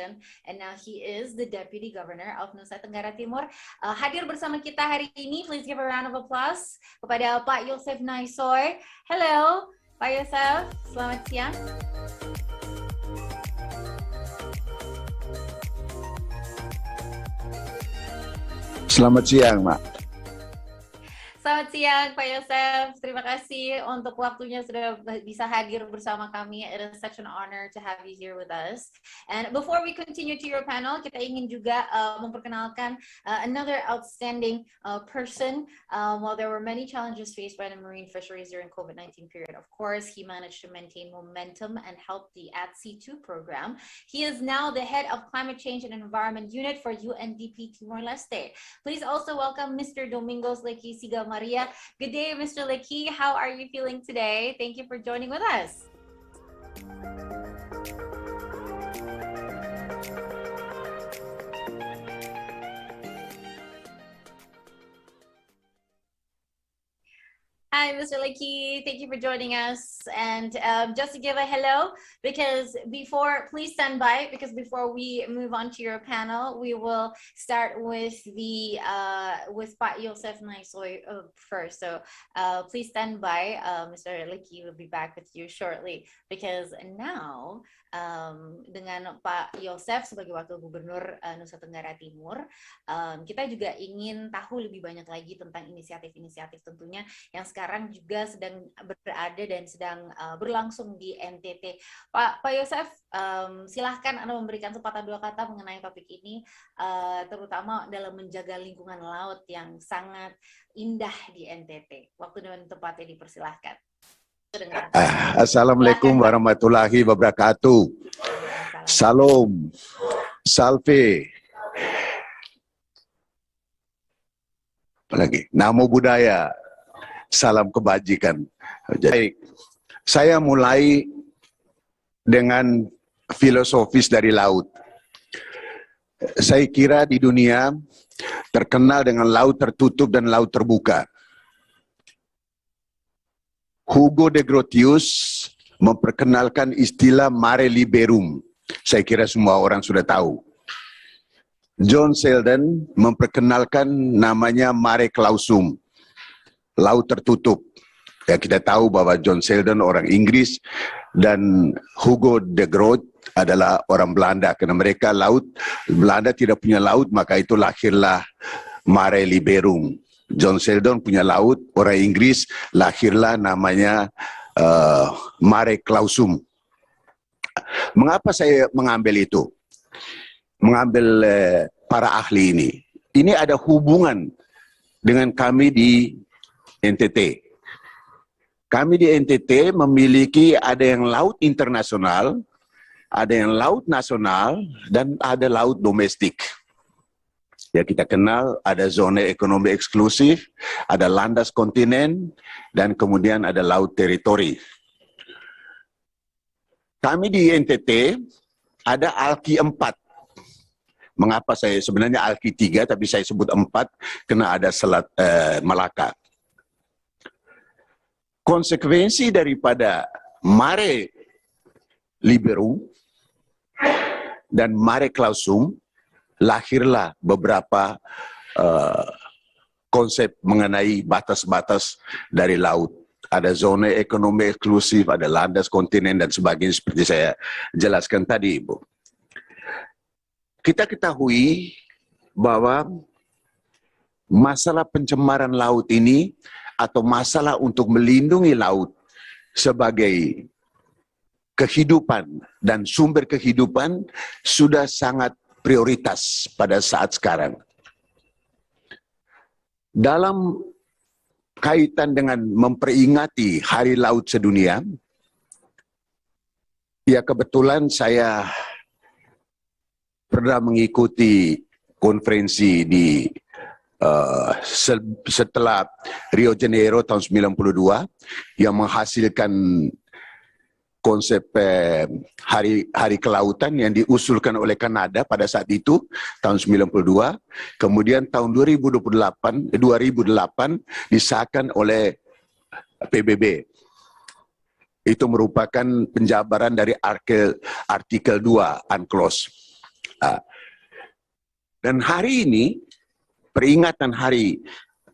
Nasution, and now he is the Deputy Governor of Nusa Tenggara Timur. Hadir bersama kita hari ini, please give a round of applause kepada Pak Yosef Naisoy. Hello, Pak Yosef, selamat siang. Selamat siang, Mak. Selamat siang, Pak Yosef. Terima kasih untuk waktunya sudah bisa hadir bersama kami. It is such an honor to have you here with us. And before we continue to your panel, kita ingin juga memperkenalkan another outstanding person. While there were many challenges faced by the marine fisheries during COVID-19 period, of course, he managed to maintain momentum and help the ATSI2 program. He is now the head of Climate Change and Environment Unit for UNDP Timor-Leste. Please also welcome Mr. Domingos Lecky Siga Maria. Good day, Mr. Lecky. How are you feeling today? Thank you for joining with us. Hi, Mr. Lecky. Thank you for joining us. And just to give a hello, because please stand by, because before we move on to your panel, we will start with with Pak Yosef Naisoy first. So please stand by. Mr. Lecky will be back with you shortly, because now dengan Pak Yosef sebagai Wakil Gubernur Nusa Tenggara Timur, kita juga ingin tahu lebih banyak lagi tentang inisiatif-inisiatif tentunya yang sekarang juga sedang berada dan sedang berlangsung di NTT. Pak Yosef, silahkan Anda memberikan sepatah dua kata mengenai topik ini, terutama dalam menjaga lingkungan laut yang sangat indah di NTT. Waktu dan tempatnya dipersilahkan. Assalamualaikum warahmatullahi wabarakatuh. Salam, salve. Apalagi namo budaya, salam kebajikan. Jadi saya mulai dengan filosofis dari laut. Saya kira di dunia terkenal dengan laut tertutup dan laut terbuka. Hugo de Grotius memperkenalkan istilah mare liberum. Saya kira semua orang sudah tahu. John Selden memperkenalkan namanya mare clausum, laut tertutup. Ya, kita tahu bahwa John Selden orang Inggris dan Hugo de Groot adalah orang Belanda. Karena mereka Belanda tidak punya laut, maka itu lahirlah mare liberum. John Selden punya laut, orang Inggris, lahirlah namanya mare clausum. Mengapa saya mengambil itu? Mengambil para ahli ini. Ini ada hubungan dengan kami di NTT. Kami di NTT memiliki ada yang laut internasional, ada yang laut nasional, dan ada laut domestik. Ya, kita kenal ada zona ekonomi eksklusif, ada landas kontinen, dan kemudian ada laut teritori. Kami di NTT ada ALKI 4. Mengapa saya sebenarnya ALKI 3 tapi saya sebut 4 karena ada Selat Malaka. Konsekuensi daripada mare liberum dan mare clausum, lahirlah beberapa konsep mengenai batas-batas dari laut. Ada zona ekonomi eksklusif, ada landas kontinen, dan sebagainya seperti saya jelaskan tadi, Ibu. Kita ketahui bahwa masalah pencemaran laut ini atau masalah untuk melindungi laut sebagai kehidupan dan sumber kehidupan sudah sangat prioritas pada saat sekarang. Dalam kaitan dengan memperingati Hari Laut Sedunia, ya kebetulan saya pernah mengikuti konferensi di setelah Rio Janeiro tahun 92 yang menghasilkan konsep hari kelautan yang diusulkan oleh Kanada pada saat itu tahun 92, kemudian tahun 2008 disahkan oleh PBB. Itu merupakan penjabaran dari artikel 2 UNCLOS. Ah, dan hari ini, peringatan Hari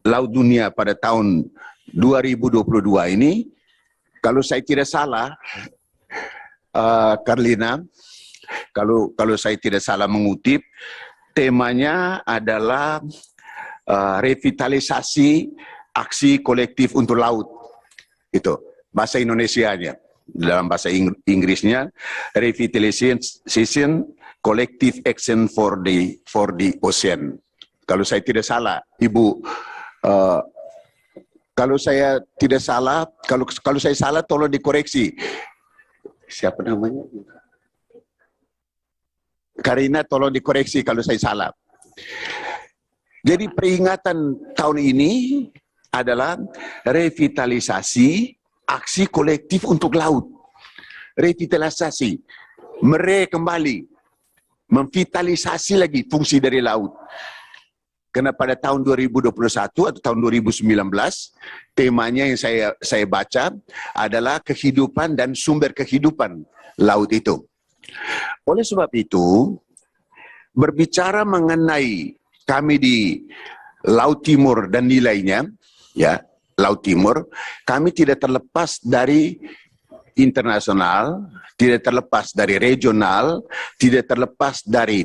Laut Dunia pada tahun 2022 ini, kalau saya tidak salah, Carlina, kalau saya tidak salah mengutip, temanya adalah revitalisasi aksi kolektif untuk laut. Itu bahasa Indonesianya. Dalam bahasa Inggrisnya, revitalization collective action for the ocean. Kalau saya tidak salah, Ibu, kalau saya tidak salah, kalau saya salah tolong dikoreksi. Siapa namanya? Karina, tolong dikoreksi kalau saya salah. Jadi peringatan tahun ini adalah revitalisasi aksi kolektif untuk laut. Revitalisasi, kembali, memvitalisasi lagi fungsi dari laut. Karena pada tahun 2021 atau tahun 2019, temanya yang saya baca adalah kehidupan dan sumber kehidupan laut itu. Oleh sebab itu, berbicara mengenai kami di Laut Timur dan nilainya, ya, Laut Timur, kami tidak terlepas dari internasional, tidak terlepas dari regional, tidak terlepas dari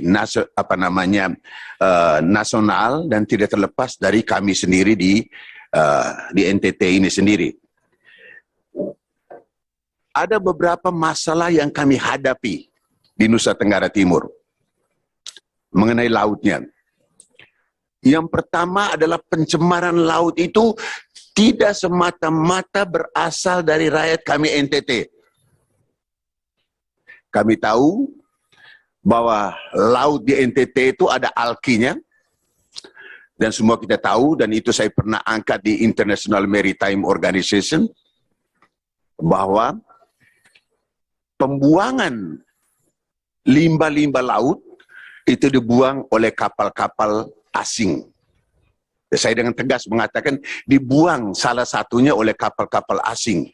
nasional, dan tidak terlepas dari kami sendiri di NTT ini sendiri. Ada beberapa masalah yang kami hadapi di Nusa Tenggara Timur mengenai lautnya. Yang pertama adalah pencemaran laut itu tidak semata-mata berasal dari rakyat kami NTT. Kami tahu bahwa laut di NTT itu ada alkinya, dan semua kita tahu, dan itu saya pernah angkat di International Maritime Organization, bahwa pembuangan limbah-limbah laut itu dibuang oleh kapal-kapal asing. Saya dengan tegas mengatakan dibuang salah satunya oleh kapal-kapal asing.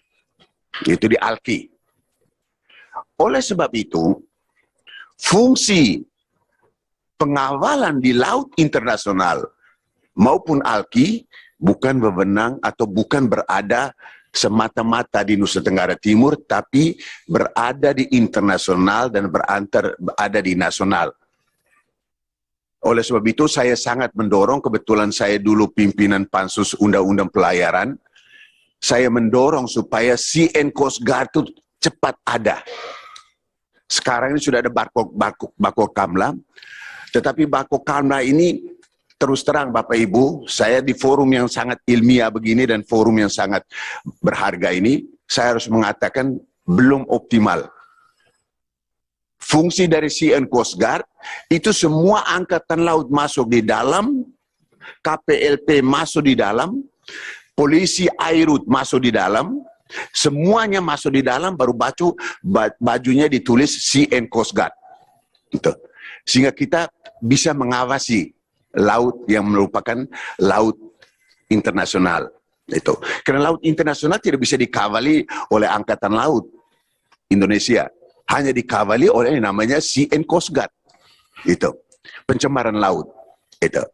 Itu di Alki. Oleh sebab itu, fungsi pengawalan di laut internasional maupun Alki bukan wewenang atau bukan berada semata-mata di Nusa Tenggara Timur, tapi berada di internasional dan berada di nasional. Oleh sebab itu, saya sangat mendorong, kebetulan saya dulu pimpinan Pansus Undang-Undang Pelayaran, saya mendorong supaya CN Coast Guard itu cepat ada. Sekarang ini sudah ada Bako Kamla, tetapi Bako Kamla ini terus terang Bapak Ibu, saya di forum yang sangat ilmiah begini dan forum yang sangat berharga ini, saya harus mengatakan belum optimal. Fungsi dari CN Coast Guard itu semua angkatan laut masuk di dalam, KPLP masuk di dalam, polisi Airut masuk di dalam, semuanya masuk di dalam, baru bajunya ditulis CN Coast Guard. Gitu. Sehingga kita bisa mengawasi laut yang merupakan laut internasional. Itu. Karena laut internasional tidak bisa dikawali oleh Angkatan Laut Indonesia. Hanya dikawali oleh yang namanya CN Coast Guard. Itu. Pencemaran laut. Itu.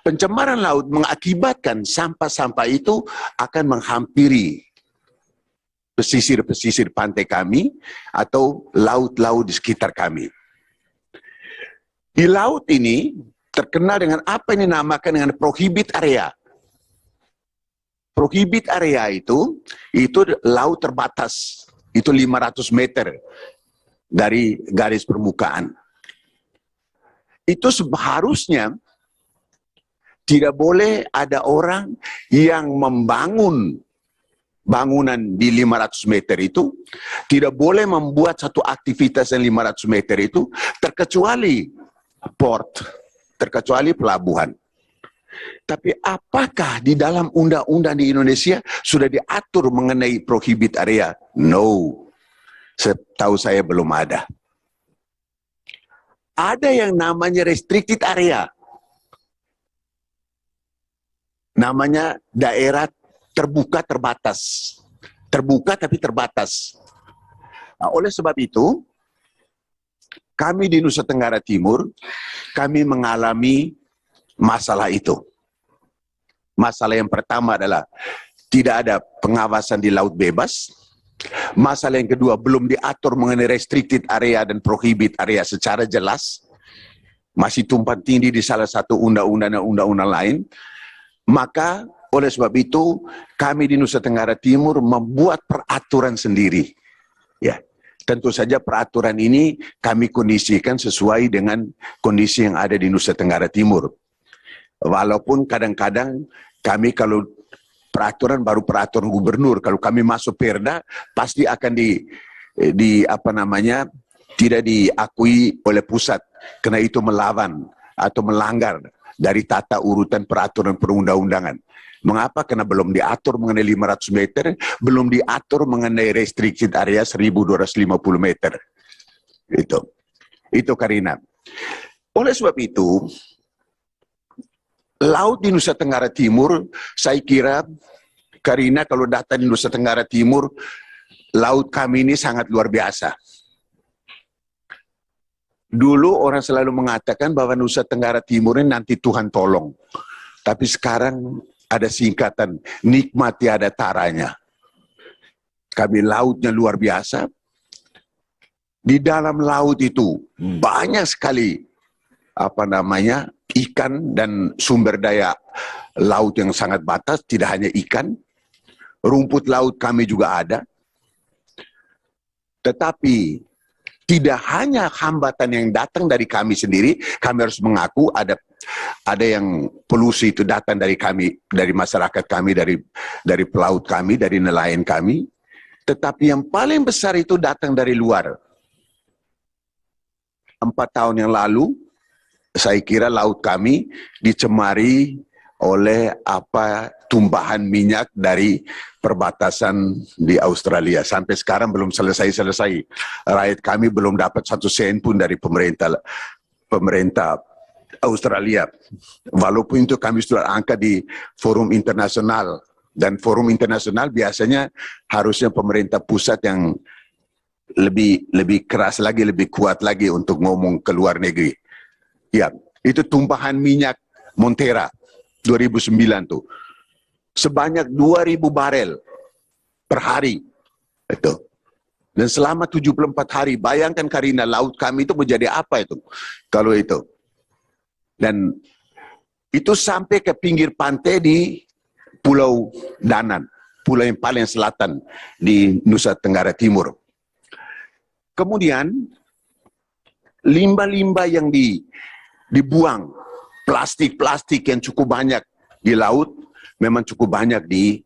Pencemaran laut mengakibatkan sampah-sampah itu akan menghampiri pesisir-pesisir pantai kami atau laut-laut di sekitar kami. Di laut ini terkenal dengan apa yang dinamakan dengan prohibit area. Prohibit area itu laut terbatas. Itu 500 meter dari garis permukaan. Itu seharusnya tidak boleh ada orang yang membangun bangunan di 500 meter itu, tidak boleh membuat satu aktivitas yang 500 meter itu, terkecuali port, terkecuali pelabuhan. Tapi apakah di dalam undang-undang di Indonesia sudah diatur mengenai prohibit area? No. Setahu saya belum ada. Ada yang namanya restricted area. Namanya daerah terbuka terbatas. Terbuka tapi terbatas. Nah, oleh sebab itu, Kami di Nusa Tenggara Timur, kami mengalami masalah itu. Masalah yang pertama adalah tidak ada pengawasan di laut bebas. Masalah yang kedua, belum diatur mengenai restricted area dan prohibit area secara jelas. Masih tumpang tindih di salah satu undang-undang dan undang-undang lain. Maka oleh sebab itu, kami di Nusa Tenggara Timur membuat peraturan sendiri. Ya, tentu saja peraturan ini kami kondisikan sesuai dengan kondisi yang ada di Nusa Tenggara Timur. Walaupun kadang-kadang kami kalau peraturan baru peraturan gubernur, kalau kami masuk Perda pasti akan tidak diakui oleh pusat karena itu melawan atau melanggar dari tata urutan peraturan perundang-undangan. Mengapa? Karena belum diatur mengenai 500 meter, belum diatur mengenai restricted area 1250 meter. Itu Karina. Oleh sebab itu, laut di Nusa Tenggara Timur, saya kira Karina kalau datang di Nusa Tenggara Timur, laut kami ini sangat luar biasa. Dulu orang selalu mengatakan bahwa Nusa Tenggara Timur ini nanti Tuhan tolong. Tapi sekarang ada singkatan, nikmat tiada taranya. Kami lautnya luar biasa. Di dalam laut itu banyak sekali ikan dan sumber daya laut yang sangat batas, tidak hanya ikan, rumput laut kami juga ada. Tetapi tidak hanya hambatan yang datang dari kami sendiri, kami harus mengaku ada yang polusi itu datang dari kami, dari masyarakat kami, dari pelaut kami, dari nelayan kami. Tetapi yang paling besar itu datang dari luar. 4 tahun yang lalu, saya kira laut kami dicemari oleh tumpahan minyak dari perbatasan di Australia. Sampai sekarang belum selesai-selesai. Rakyat kami belum dapat 1 sen pun dari pemerintah Australia. Walaupun itu kami sudah angkat di forum internasional. Dan forum internasional biasanya harusnya pemerintah pusat yang lebih keras lagi, lebih kuat lagi untuk ngomong ke luar negeri. Ya, itu tumpahan minyak Montara 2009 tuh. Sebanyak 2.000 barel per hari. Itu. Dan selama 74 hari, bayangkan Karina, laut kami itu menjadi apa itu? Kalau itu. Dan itu sampai ke pinggir pantai di Pulau Danan, pulau yang paling selatan di Nusa Tenggara Timur. Kemudian, limbah-limbah yang dibuang, plastik-plastik yang cukup banyak di laut, memang cukup banyak di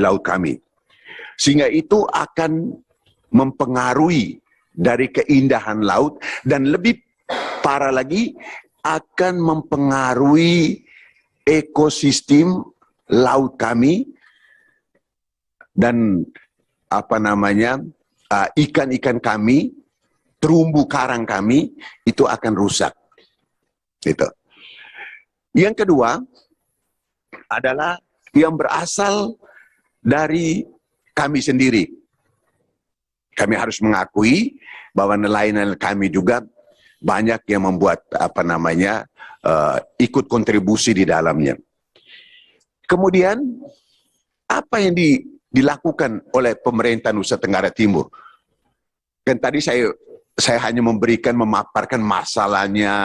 laut kami. Sehingga itu akan mempengaruhi dari keindahan laut dan lebih parah lagi akan mempengaruhi ekosistem laut kami dan ikan-ikan kami, terumbu karang kami itu akan rusak. Gitu. Yang kedua adalah yang berasal dari kami sendiri. Kami harus mengakui bahwa nelayan kami juga banyak yang membuat ikut kontribusi di dalamnya. Kemudian apa yang dilakukan oleh pemerintah Nusa Tenggara Timur? Kan tadi saya hanya memaparkan masalahnya,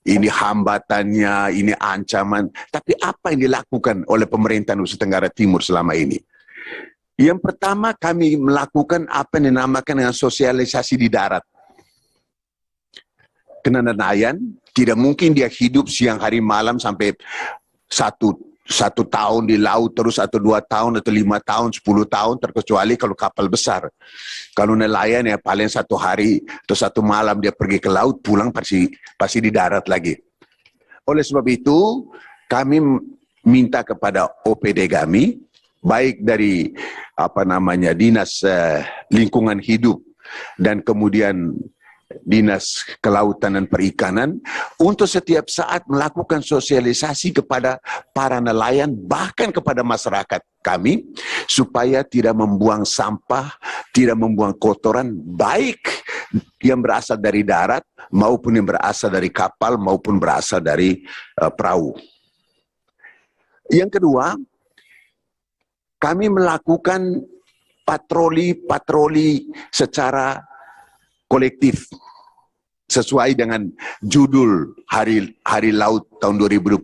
ini hambatannya, ini ancaman. Tapi apa yang dilakukan oleh pemerintah Nusa Tenggara Timur selama ini? Yang pertama, kami melakukan apa yang dinamakan dengan sosialisasi di darat. Karena nelayan tidak mungkin dia hidup siang hari malam sampai satu tahun di laut terus, atau 2 tahun, atau 5 tahun, 10 tahun, terkecuali kalau kapal besar. Kalau nelayan ya paling 1 hari atau 1 malam dia pergi ke laut, pulang pasti di darat lagi. Oleh sebab itu, kami minta kepada OPD kami, baik dari Dinas Lingkungan Hidup dan kemudian Dinas Kelautan dan Perikanan untuk setiap saat melakukan sosialisasi kepada para nelayan bahkan kepada masyarakat kami supaya tidak membuang sampah, tidak membuang kotoran baik yang berasal dari darat maupun yang berasal dari kapal maupun berasal dari perahu. Yang kedua, kami melakukan patroli secara kolektif sesuai dengan judul Hari Laut tahun 2022.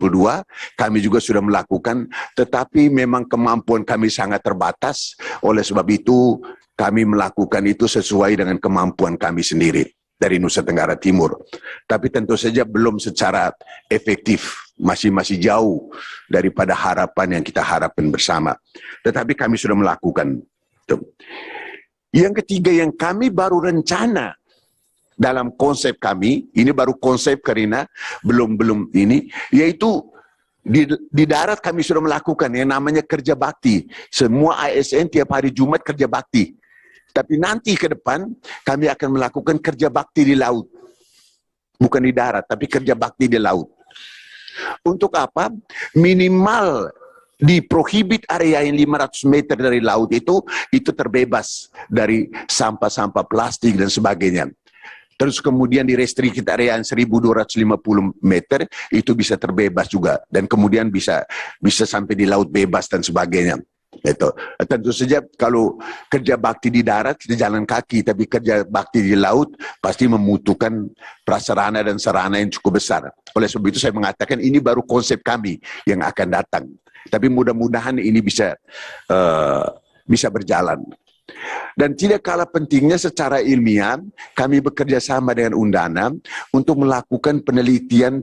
Kami juga sudah melakukan, tetapi memang kemampuan kami sangat terbatas. Oleh sebab itu kami melakukan itu sesuai dengan kemampuan kami sendiri dari Nusa Tenggara Timur. Tapi tentu saja belum secara efektif, masih jauh daripada harapan yang kita harapkan bersama. Tetapi kami sudah melakukan itu. Yang ketiga yang kami baru rencana dalam konsep kami, ini baru konsep Karina, belum ini, yaitu di darat kami sudah melakukan yang namanya kerja bakti. Semua ASN tiap hari Jumat kerja bakti. Tapi nanti ke depan kami akan melakukan kerja bakti di laut. Bukan di darat, tapi kerja bakti di laut. Untuk apa? Minimal di prohibit area yang 500 meter dari laut itu terbebas dari sampah-sampah plastik dan sebagainya. Terus kemudian di restricted area 1250 meter itu bisa terbebas juga, dan kemudian bisa sampai di laut bebas dan sebagainya. Itu tentu saja kalau kerja bakti di darat kita jalan kaki, tapi kerja bakti di laut pasti membutuhkan prasarana dan sarana yang cukup besar. Oleh sebab itu saya mengatakan ini baru konsep kami yang akan datang. Tapi mudah-mudahan ini bisa berjalan. Dan tidak kalah pentingnya secara ilmiah, kami bekerja sama dengan Undana untuk melakukan penelitian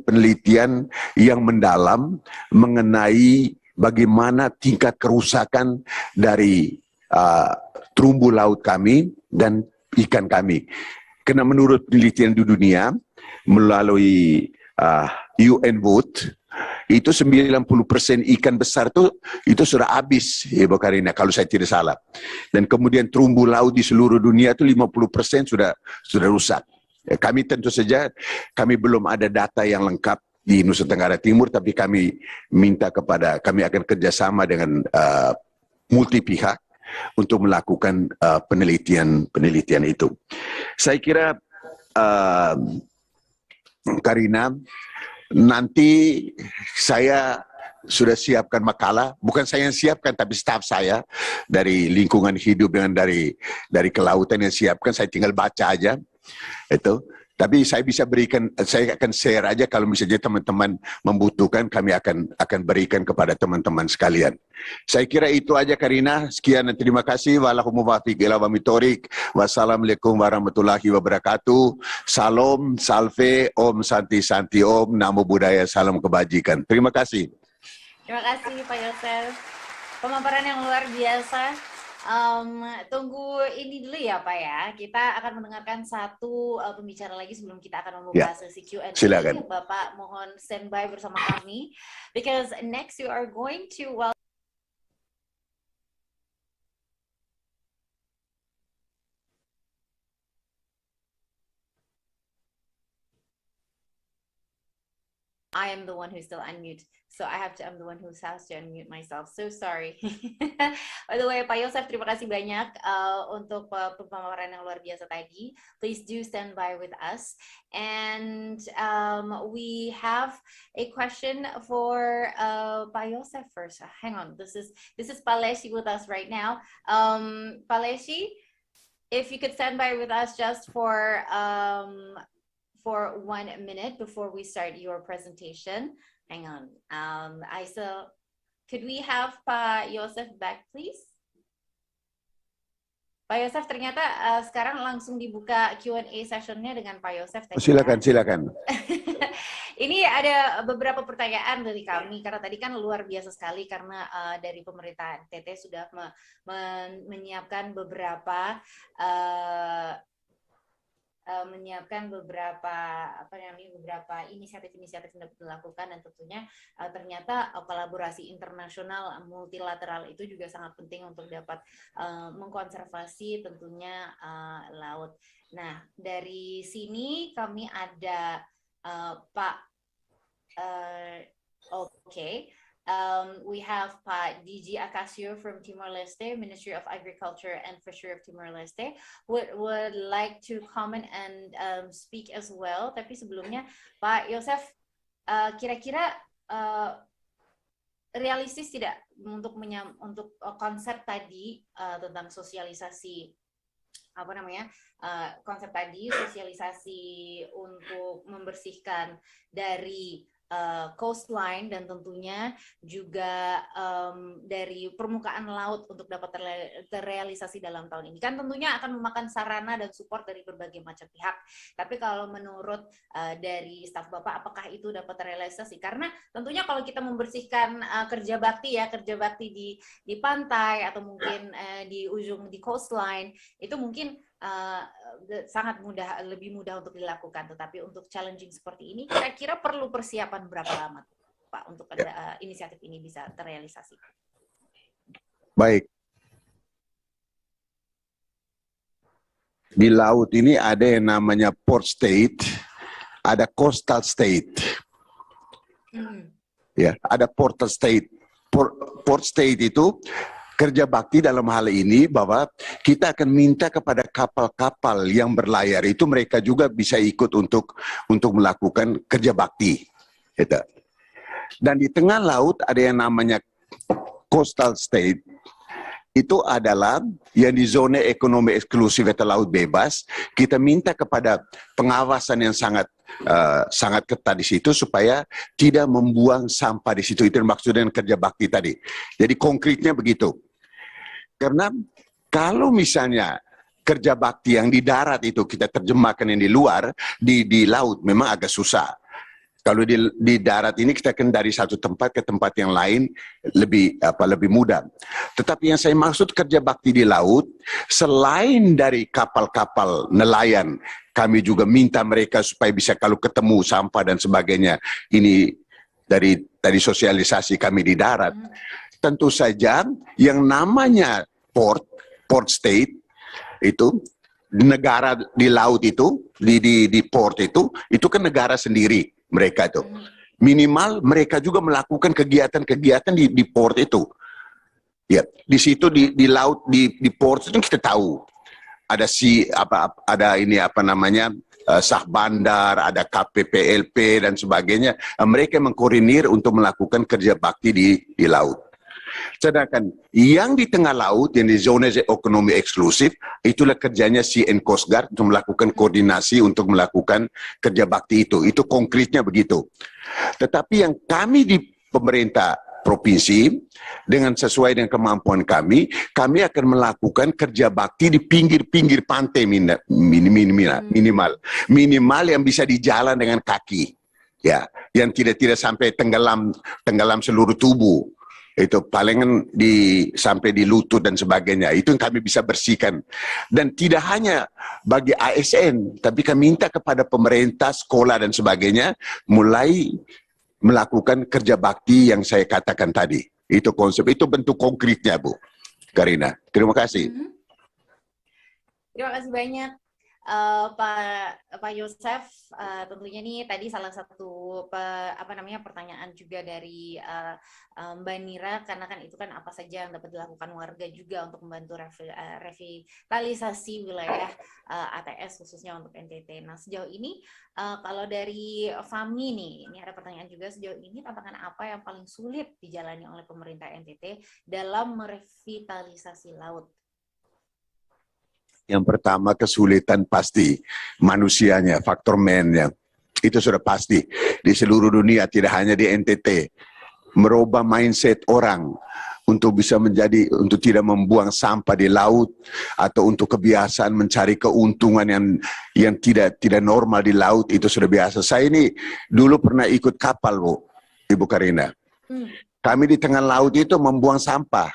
yang mendalam mengenai bagaimana tingkat kerusakan dari terumbu laut kami dan ikan kami. Karena menurut penelitian di dunia, melalui UN Vote, itu 90% ikan besar itu sudah habis, Ibu Karina, kalau saya tidak salah. Dan kemudian terumbu laut di seluruh dunia itu 50% sudah rusak. Ya, kami tentu saja, kami belum ada data yang lengkap di Nusa Tenggara Timur, tapi kami kami akan kerjasama dengan multi pihak untuk melakukan penelitian itu. Saya kira, Karina, nanti saya sudah siapkan makalah, bukan saya yang siapkan tapi staf saya dari lingkungan hidup dengan dari kelautan yang siapkan, saya tinggal baca aja itu. Tapi saya bisa berikan, saya akan share aja kalau misalnya teman-teman membutuhkan, kami akan berikan kepada teman-teman sekalian. Saya kira itu aja Karina, sekian dan terima kasih. Wassalamualaikum warahmatullahi wabarakatuh. Salam, salve, om, santi, santi, om, namo buddhaya, salam kebajikan. Terima kasih. Terima kasih Pak Yosef. Pemaparan yang luar biasa. Tunggu ini dulu ya Pak ya. Kita akan mendengarkan satu pembicara lagi sebelum kita akan membuka sesi Q&A. Silakan. Bapak mohon standby bersama kami. Because next you are going to welcome I am the one who's still unmute, so I'm the one who has to unmute myself. So sorry. By the way, Pak Yosef, terima kasih banyak untuk pemaparan yang luar biasa tadi. Please do stand by with us. And we have a question for Pak Yosef first. Hang on, this is Paleshi with us right now. Paleshi, if you could stand by with us just for 1 minute before we start your presentation. Hang on. Could we have Pak Yosef back, please? Pak Yosef, ternyata sekarang langsung dibuka Q&A sessionnya dengan Pak Yosef. Silakan. Ini ada beberapa pertanyaan dari kami, karena tadi kan luar biasa sekali, karena dari pemerintah NTT sudah menyiapkan beberapa menyiapkan beberapa inisiatif-inisiatif yang dapat dilakukan, dan tentunya ternyata kolaborasi internasional multilateral itu juga sangat penting untuk dapat mengkonservasi tentunya laut. Nah, dari sini kami ada Pak we have Pak DG Akasio from Timor-Leste, Ministry of Agriculture and Fishery of Timor-Leste, would like to comment and speak as well. Tapi sebelumnya, Pak Yosef, kira-kira realistis tidak untuk konsep tadi tentang sosialisasi konsep tadi sosialisasi untuk membersihkan dari coastline dan tentunya juga dari permukaan laut untuk dapat terrealisasi dalam tahun ini. Kan tentunya akan memakan sarana dan support dari berbagai macam pihak. Tapi kalau menurut dari staf Bapak, apakah itu dapat terrealisasi? Karena tentunya kalau kita membersihkan kerja bakti di pantai atau mungkin di ujung di coastline, itu mungkin sangat lebih mudah untuk dilakukan. Tetapi untuk challenging seperti ini, kira-kira perlu persiapan berapa lama, Pak, untuk inisiatif ini bisa terrealisasi? Baik. Di laut ini ada yang namanya port state, ada coastal state. Ya, ada port state. Port state itu kerja bakti dalam hal ini bahwa kita akan minta kepada kapal-kapal yang berlayar itu mereka juga bisa ikut untuk melakukan kerja bakti. Gitu. Dan di tengah laut ada yang namanya coastal state. Itu adalah yang di zona ekonomi eksklusif atau laut bebas. Kita minta kepada pengawasan yang sangat ketat di situ supaya tidak membuang sampah di situ. Itu maksudnya kerja bakti tadi. Jadi konkretnya begitu. Karena kalau misalnya kerja bakti yang di darat itu kita terjemahkan yang di luar, di laut memang agak susah. Kalau di darat ini kita akan dari satu tempat ke tempat yang lain lebih mudah. Tetapi yang saya maksud kerja bakti di laut, selain dari kapal-kapal nelayan, kami juga minta mereka supaya bisa kalau ketemu sampah dan sebagainya. Ini dari sosialisasi kami di darat. Tentu saja yang namanya port state itu negara di laut itu di port itu kan negara sendiri mereka itu. Minimal mereka juga melakukan kegiatan-kegiatan di port itu. Ya, di situ di laut di port itu kita tahu ada sah bandar, ada KPPLP dan sebagainya. Mereka mengkoordinir untuk melakukan kerja bakti di laut. Sedangkan yang di tengah laut, yang di zona ekonomi eksklusif, itulah kerjanya Sea and Coast Guard untuk melakukan koordinasi untuk melakukan kerja bakti itu. Itu konkretnya begitu. Tetapi yang kami di pemerintah provinsi, dengan sesuai dengan kemampuan kami akan melakukan kerja bakti di pinggir-pinggir pantai minimal yang bisa dijalan dengan kaki. Ya, yang tidak sampai tenggelam seluruh tubuh. Itu palingan sampai di lutut dan sebagainya. Itu yang kami bisa bersihkan. Dan tidak hanya bagi ASN, tapi kami minta kepada pemerintah, sekolah dan sebagainya mulai melakukan kerja bakti yang saya katakan tadi. Itu konsep, itu bentuk konkretnya, Bu Karina. Terima kasih. Terima kasih banyak. Pak Yosef, tentunya nih tadi salah satu pertanyaan juga dari Mbak Nira, karena kan itu kan apa saja yang dapat dilakukan warga juga untuk membantu revitalisasi wilayah ATS khususnya untuk NTT. Nah, sejauh ini kalau dari Fami nih, ini ada pertanyaan juga, sejauh ini tantangan apa yang paling sulit dijalani oleh pemerintah NTT dalam merevitalisasi laut? Yang pertama kesulitan pasti manusianya, faktor man-nya. Itu sudah pasti di seluruh dunia, tidak hanya di NTT. Merubah mindset orang untuk bisa untuk tidak membuang sampah di laut atau untuk kebiasaan mencari keuntungan yang tidak normal di laut, itu sudah biasa. Saya ini dulu pernah ikut kapal, Bu, Ibu Karina. Kami di tengah laut itu membuang sampah.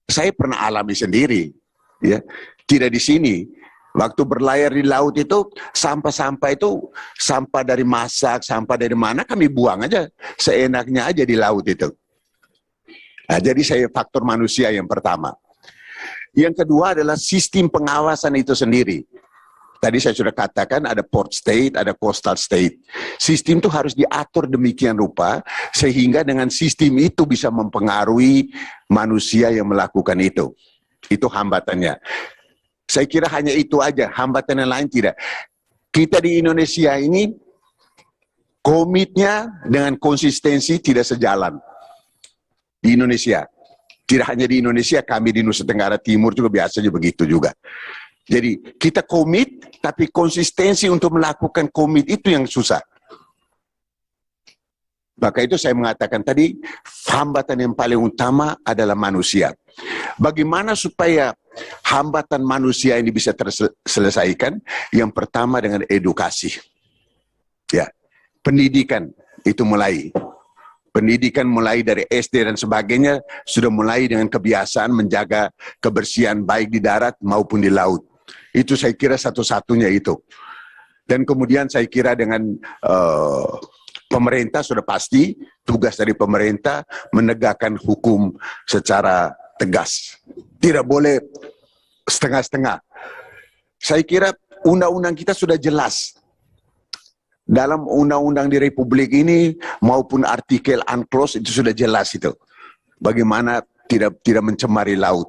Saya pernah alami sendiri. Ya, tidak di sini, Waktu berlayar di laut itu, sampah-sampah itu, sampah dari masak, sampah dari mana, kami buang aja. Seenaknya aja di laut itu. Nah, jadi saya faktor manusia yang pertama. Yang kedua adalah sistem pengawasan itu sendiri. Tadi saya sudah katakan ada port state, ada coastal state. Sistem itu harus diatur demikian rupa, sehingga dengan sistem itu bisa mempengaruhi manusia yang melakukan itu. Itu hambatannya. Saya kira hanya itu aja, hambatan yang lain tidak. Kita di Indonesia ini, komitnya dengan konsistensi tidak sejalan. Di Indonesia. Tidak hanya di Indonesia, kami di Nusa Tenggara Timur juga biasanya begitu juga. Jadi kita komit, tapi konsistensi untuk melakukan komit itu yang susah. Maka itu saya mengatakan tadi, hambatan yang paling utama adalah manusia. Bagaimana supaya hambatan manusia ini bisa terselesaikan? Yang pertama dengan edukasi. Ya, pendidikan itu mulai. Pendidikan mulai dari SD dan sebagainya sudah mulai dengan kebiasaan menjaga kebersihan baik di darat maupun di laut. Itu saya kira satu-satunya itu. Dan kemudian saya kira dengan pemerintah sudah pasti tugas dari pemerintah menegakkan hukum secara tegas. Tidak boleh setengah-setengah. Saya kira undang-undang kita sudah jelas. Dalam undang-undang di Republik ini maupun artikel UNCLOS itu sudah jelas itu. Bagaimana tidak mencemari laut.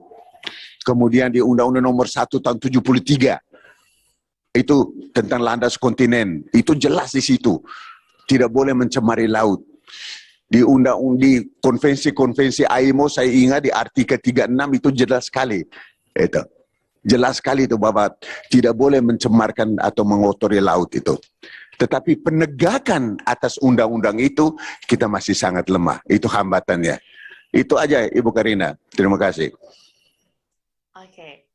Kemudian di Undang-Undang Nomor 1 tahun 73 itu tentang landas kontinen, itu jelas di situ. Tidak boleh mencemari laut. Di konvensi-konvensi IMO saya ingat di artikel 36 itu jelas sekali. Itu. Jelas sekali itu bahwa tidak boleh mencemarkan atau mengotori laut itu. Tetapi penegakan atas undang-undang itu kita masih sangat lemah. Itu hambatannya. Itu aja Ibu Karina. Terima kasih. Oke.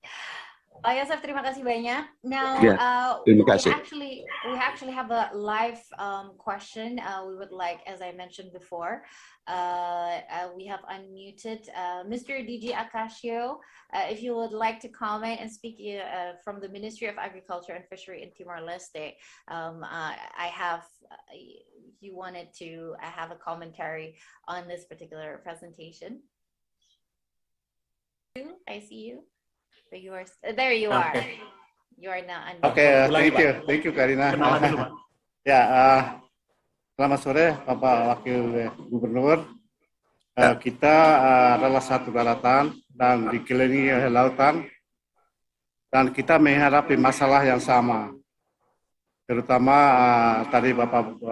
Pak Yosef, terima kasih banyak. Now, terima kasih. we actually have a live question. We would like, as I mentioned before, we have unmuted Mr. DJ Acacio. If you would like to comment and speak from the Ministry of Agriculture and Fishery in Timor-Leste, I have, you wanted to have a commentary on this particular presentation. I see you. There you are. Okay. You are now unmuted. Okay, thank you Karina. Ya, selamat sore Bapak Wakil Gubernur. Kita adalah satu daratan dan dikelilingi oleh lautan, dan kita menghadapi masalah yang sama. Terutama tadi Bapak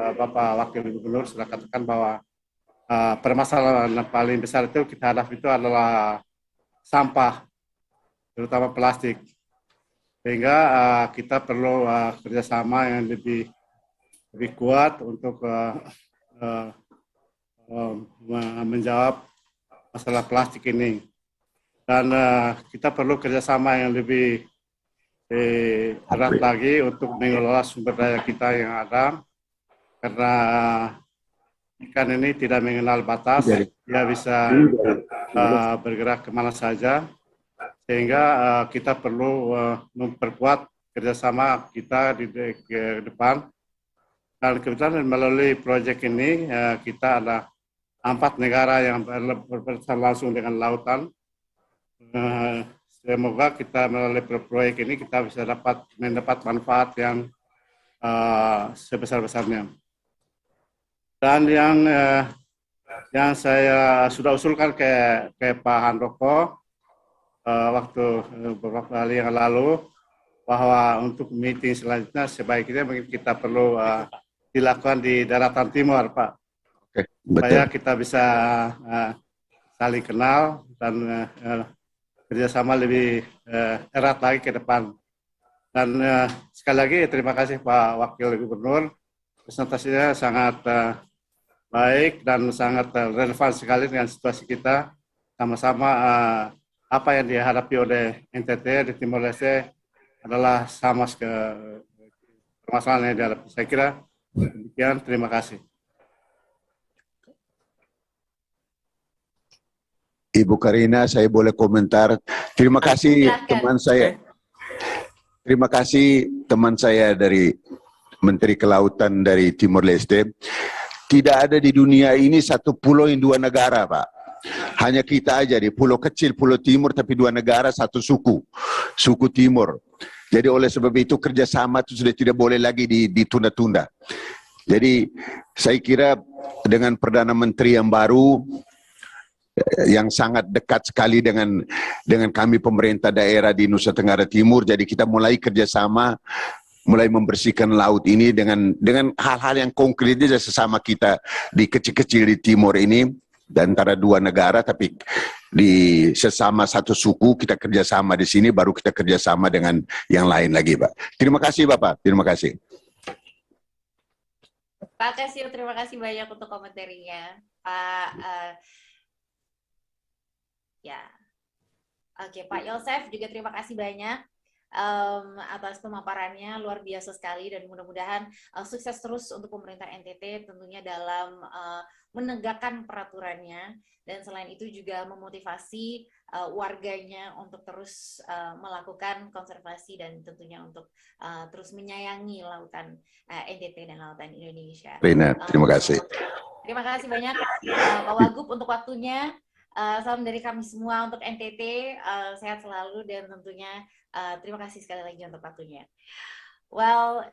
Wakil Gubernur sudah katakan bahwa permasalahan yang paling besar itu kita hadapi itu adalah sampah, terutama plastik. Sehingga kita perlu kerjasama yang lebih kuat untuk menjawab masalah plastik ini. Dan kita perlu kerjasama yang lebih erat lagi untuk mengelola sumber daya kita yang ada. Karena ikan ini tidak mengenal batas, dia bisa bergerak kemana saja. Sehingga kita perlu memperkuat kerjasama kita di depan. Dan kebetulan melalui proyek ini kita ada 4 negara yang berurusan langsung dengan lautan. Semoga kita melalui proyek ini kita bisa mendapat manfaat yang sebesar-besarnya. Dan yang saya sudah usulkan ke Pak Handoko waktu beberapa kali yang lalu, bahwa untuk meeting selanjutnya sebaiknya mungkin kita perlu dilakukan di daratan timur, Pak. Oke, supaya kita bisa saling kenal dan kerjasama lebih erat lagi ke depan. Dan sekali lagi terima kasih Pak Wakil Gubernur, presentasinya sangat baik dan sangat relevan sekali dengan situasi kita. Sama-sama apa yang dihadapi oleh NTT di Timor-Leste adalah sama permasalahan yang dihadapi. Saya kira demikian, terima kasih. Ibu Karina, saya boleh komentar. Terima kasih teman saya. Terima kasih teman saya dari Menteri Kelautan dari Timor Leste. Tidak ada di dunia ini satu pulau yang dua negara, Pak. Hanya kita aja di pulau kecil, pulau Timur, tapi dua negara, satu suku, suku Timur. Jadi oleh sebab itu kerjasama itu sudah tidak boleh lagi ditunda-tunda. Jadi saya kira dengan Perdana Menteri yang baru, yang sangat dekat sekali dengan kami pemerintah daerah di Nusa Tenggara Timur, jadi kita mulai kerjasama, mulai membersihkan laut ini dengan hal-hal yang konkret saja sesama kita di kecil-kecil di Timur ini, dan antara dua negara, tapi di sesama satu suku kita kerjasama di sini, baru kita kerjasama dengan yang lain lagi, Pak. Terima kasih, Bapak. Terima kasih. Pak Kasio, terima kasih banyak untuk komentarnya, Pak. Ya, oke, Pak Yosef juga terima kasih banyak atas pemaparannya, luar biasa sekali, dan mudah-mudahan sukses terus untuk pemerintah NTT tentunya dalam menegakkan peraturannya, dan selain itu juga memotivasi warganya untuk terus melakukan konservasi dan tentunya untuk terus menyayangi lautan NTT dan lautan Indonesia. Terima kasih. Terima kasih banyak Pak Wagub untuk waktunya. Salam dari kami semua untuk NTT, sehat selalu, dan tentunya terima kasih sekali lagi untuk waktunya. Well,